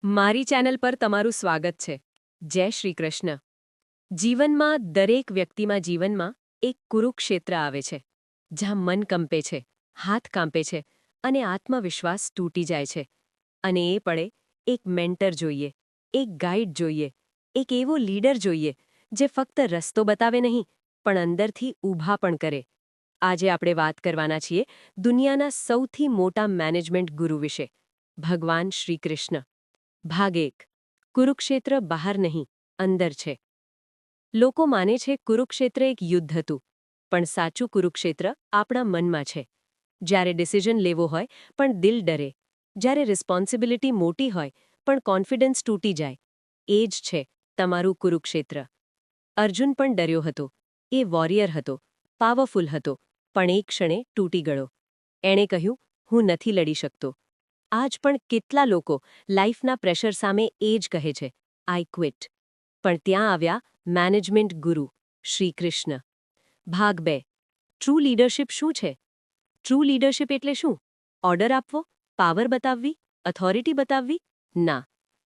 મારી ચેનલ પર તમારું સ્વાગત છે. જય શ્રી કૃષ્ણ. જીવનમાં દરેક જીવનમાં એક કુરુક્ષેત્ર આવે છે, જ્યાં મન કંપે છે, હાથ કાંપે છે અને આત્મવિશ્વાસ તૂટી જાય છે. અને એ પડે એક મેન્ટર જોઈએ, એક ગાઈડ જોઈએ, એક એવો લીડર જોઈએ જે ફક્ત રસ્તો બતાવે નહીં પણ અંદરથી ઊભા પણ કરે. આજે આપણે વાત કરવાના છીએ દુનિયાના સૌથી મોટા મેનેજમેન્ટ ગુરુ વિશે, ભગવાન શ્રી કૃષ્ણ. ભાગ 1. કુરુક્ષેત્ર બહાર નહીં, અંદર છે. લોકો માને છે કુરુક્ષેત્ર એક યુદ્ધ હતું, પણ સાચું કુરુક્ષેત્ર આપણા મનમાં છે. જ્યારે ડિસિઝન લેવો હોય પણ દિલ ડરે, જ્યારે રિસ્પોન્સિબિલિટી મોટી હોય પણ કોન્ફિડન્સ તૂટી જાય, એ જ છે તમારું કુરુક્ષેત્ર. અર્જુન પણ ડર્યો હતો. એ વોરિયર હતો, પાવરફુલ હતો, પણ એક ક્ષણે તૂટી ગયો. એણે કહ્યું, હું નથી લડી શકતો. આજ પણ કેટલા લોકો લાઈફના પ્રેશર સામે એ જ કહે છે, આઈ ક્વિટ. પણ ત્યાં આવ્યા મેનેજમેન્ટ ગુરુ શ્રી કૃષ્ણ. ભાગ 2. ટ્રુ લીડરશિપ શું છે? ટ્રુ લીડરશિપ એટલે શું? ઓર્ડર આપવો? પાવર બતાવવી? ઓથોરિટી બતાવવી? ના.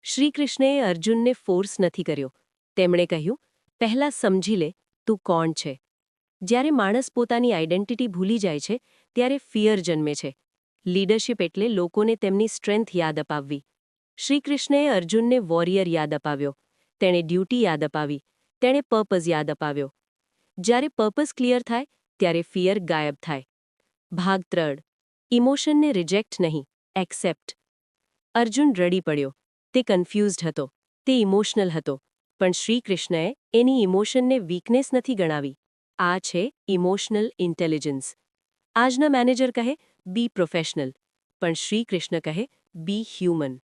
શ્રી કૃષ્ણએ અર્જુનને ફોર્સ નથી કર્યો. તેમણે કહ્યું, પહેલાં સમજી લે તું કોણ છે. જ્યારે માણસ પોતાની આઈડેન્ટિટી ભૂલી જાય છે ત્યારે ફિયર જન્મે છે. લીડરશિપ એટલે લોકોને તેમની સ્ટ્રેન્થ યાદ અપાવવી. શ્રીકૃષ્ણએ અર્જુનને વોરિયર યાદ અપાવ્યો, તેણે ડ્યુટી યાદ અપાવી, તેણે પર્પઝ યાદ અપાવ્યો. જ્યારે પર્પઝ ક્લિયર થાય ત્યારે ફિયર ગાયબ થાય. ભાગ 3. ઇમોશનને રિજેક્ટ નહીં, એક્સેપ્ટ. અર્જુન રડી પડ્યો. તે કન્ફ્યુઝડ હતો, તે ઇમોશનલ હતો, પણ શ્રીકૃષ્ણએ એની ઇમોશનને વીકનેસ નથી ગણાવી. આ છે ઇમોશનલ ઇન્ટેલિજન્સ. આજના મેનેજર કહે, બી પ્રોફેશનલ, પણ શ્રીકૃષ્ણ કહે, બી હ્યુમન.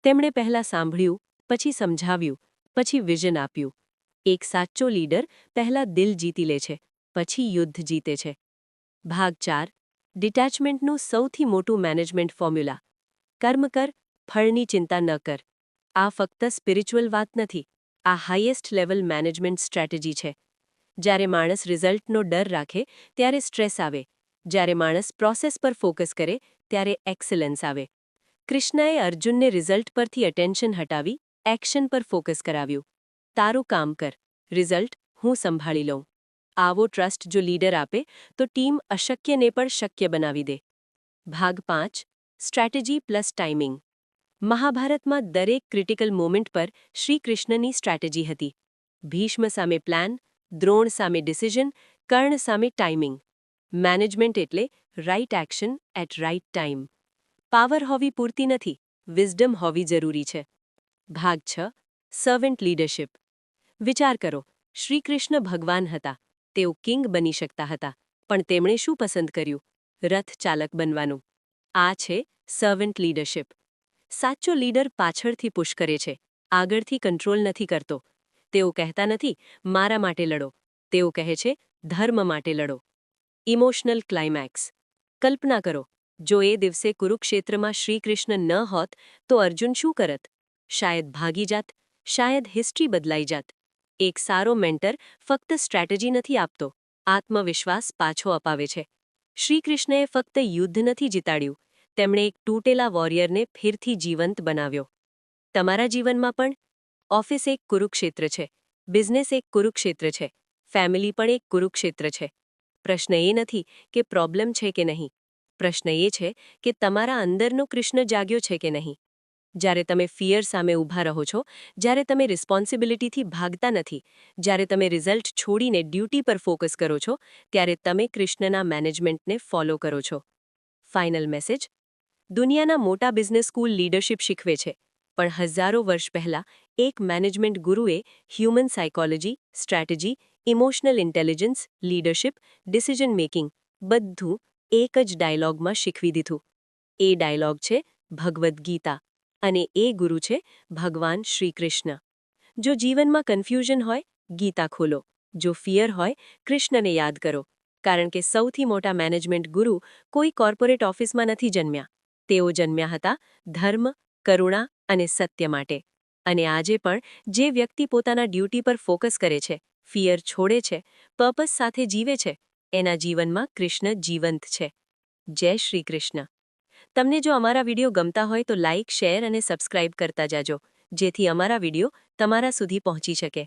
તેમણે પહેલાં સાંભળ્યું, પછી સમજાવ્યું, પછી વિઝન આપ્યું. એક સાચો લીડર પહેલાં દિલ જીતી લે છે, પછી યુદ્ધ જીતે છે. ભાગ 4. ડિટેચમેન્ટનું સૌથી મોટું મેનેજમેન્ટ ફોર્મ્યુલા. કર્મ કર, ફળની ચિંતા ન કર. આ ફક્ત સ્પિરિચ્યુઅલ વાત નથી, આ હાઈએસ્ટ લેવલ મેનેજમેન્ટ સ્ટ્રેટેજી છે. જ્યારે માણસ રિઝલ્ટનો ડર રાખે ત્યારે સ્ટ્રેસ આવે. જ્યારે માણસ પ્રોસેસ પર ફોકસ કરે ત્યારે એક્સેલન્સ આવે. કૃષ્ણએ અર્જુનને રિઝલ્ટ પરથી અટેન્શન હટાવી એક્શન પર ફોકસ કરાવ્યું. તારું કામ કર, રિઝલ્ટ હું સંભાળી લઉં. આવો ટ્રસ્ટ જો લીડર આપે તો ટીમ અશક્યને પણ શક્ય બનાવી દે. ભાગ 5. Strategy plus timing. મહાભારતમાં દરેક ક્રિટિકલ મોમેન્ટ પર શ્રીકૃષ્ણની સ્ટ્રેટેજી હતી. ભીષ્મ સામે પ્લાન, દ્રોણ સામે ડિસિઝન, કર્ણ સામે ટાઈમિંગ. મેનેજમેન્ટ એટલે right action at right time. Power હોવી પૂરતી નથી, વિઝડમ હોવી જરૂરી છે. ભાગ 6. Servant leadership. વિચાર કરો, શ્રીકૃષ્ણ ભગવાન હતા, તેઓ કિંગ બની શકતા હતા, પણ તેમણે શું પસંદ કર્યું? રથ ચાલક બનવાનું. આ છે સર્વન્ટ લીડરશિપ. સાચો લીડર પાછળથી પુશ કરે છે, આગળથી કંટ્રોલ નથી કરતો. તેઓ કહેતા નથી, મારા માટે લડો. તેઓ કહે છે, ધર્મ માટે લડો. Emotional climax. કલ્પના કરો, જો એ દિવસે કુરુક્ષેત્રમાં શ્રીકૃષ્ણ ન હોત તો અર્જુન શું કરત? શાયદ ભાગી જાત, શાયદ હિસ્ટ્રી બદલાઈ જાત. એક સારો મેન્ટર ફક્ત સ્ટ્રેટેજી નથી આપતો, આત્મવિશ્વાસ પાછો અપાવે છે. શ્રીકૃષ્ણએ ફક્ત યુદ્ધ નથી જીતાડ્યું, તેમણે એક તૂટેલા વોરિયરને ફરીથી જીવંત બનાવ્યો. તમારા જીવનમાં પણ ઓફિસ એક કુરુક્ષેત્ર છે, બિઝનેસ એક કુરુક્ષેત્ર છે, ફેમિલી પણ એક કુરુક્ષેત્ર છે. પ્રશ્ન એ નથી કે પ્રોબ્લેમ છે કે નહીં, પ્રશ્ન એ છે કે તમારા અંદરનો કૃષ્ણ જાગ્યો છે કે નહીં. જ્યારે તમે ફિયર સામે ઊભા રહો છો, જ્યારે તમે રિસ્પોન્સિબિલિટીથી ભાગતા નથી, જ્યારે તમે રિઝલ્ટ છોડીને ડ્યુટી પર ફોકસ કરો છો, ત્યારે તમે કૃષ્ણના મેનેજમેન્ટને ફોલો કરો છો. Final message. દુનિયાના મોટા બિઝનેસ સ્કૂલ લીડરશિપ શીખવે છે, પણ હજારો વર્ષ પહેલાં એક મેનેજમેન્ટ ગુરુએ human psychology, strategy, emotional intelligence, leadership, decision making બધું એક જ ડાયલોગમાં શીખવી દીધું. એ ડાયલોગ છે ભગવદ્ ગીતા, અને એ ગુરુ છે ભગવાન શ્રીકૃષ્ણ. જો જીવનમાં કન્ફ્યુઝન હોય, ગીતા ખોલો. જો ફિયર હોય, કૃષ્ણને યાદ કરો. કારણ કે સૌથી મોટા મેનેજમેન્ટ ગુરુ કોઈ કોર્પોરેટ ઓફિસમાં નથી જન્મ્યા. તેઓ જન્મ્યા હતા ધર્મ, કરુણા અને સત્ય માટે. અને આજે પણ જે વ્યક્તિ પોતાના ડ્યુટી પર ફોકસ કરે છે, ફિયર છોડે છે, પર્પસ સાથે જીવે છે, એના જીવનમાં કૃષ્ણ જીવંત છે. જય શ્રી કૃષ્ણ. તમને જો અમારા વિડીયો ગમતા હોય તો લાઇક, શેર અને સબસ્ક્રાઇબ કરતા જાજો, જેથી અમારા વિડીયો તમારા સુધી પહોંચી શકે.